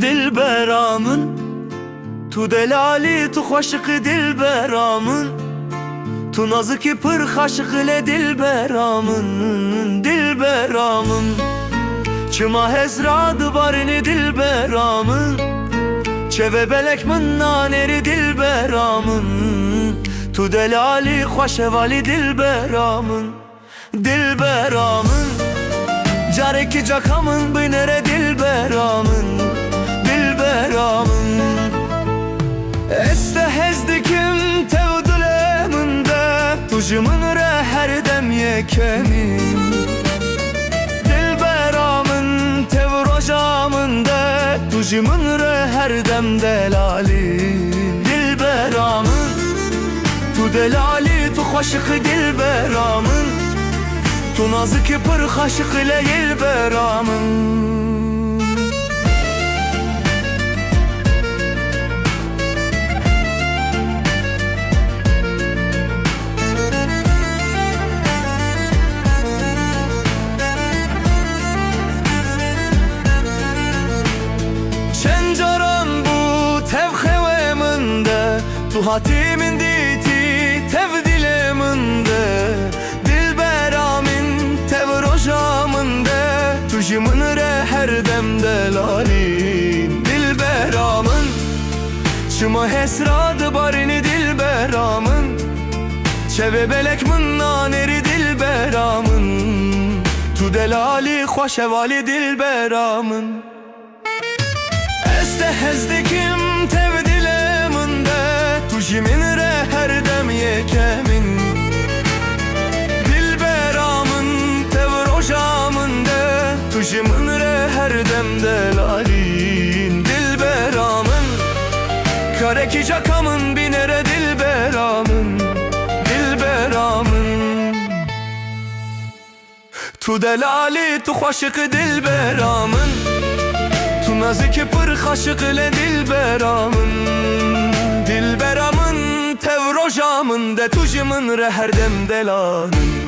دلبرامن تو دلالی تو خوشق دلبرامن تو نازکی پر خشقل دلبرامن دلبرامن چما هزراد بارنی دلبرامن چه و بلک من نانری دلبرامن تو دلالی خوشوالی دلبرامن دلبرامن جاره کی جاkamın بنره دلبرامن دلبرامن استهزدkim tevdileminde tucumun re her dem yekemin دلبرامن tevrojamında tucumun re her dem delalim دلبرامن تو دلالی تو خوشق دلبرامن تو نازکی پر خشق لیل برامن چنجارم بو tevxeveminde tu hatimin diti tevdileminde Tujimin re her dem delalim Dilberamın Çıma hesradı barini dilberamın Çeve belek min naneri dilberamın Tu delali xoşevali dilberamın Estehezdikim tevdileminde Tujimin re her dem yekemin Tujimin re her dem delalin Dilberamın Kareki jakamın binere dilberamın Dilberamın Tu delali tu xoşiq dilberamın Tu naziki pır xaşiq ile dilberamın Dilberamın tevrojamın de tujimin re her dem delalin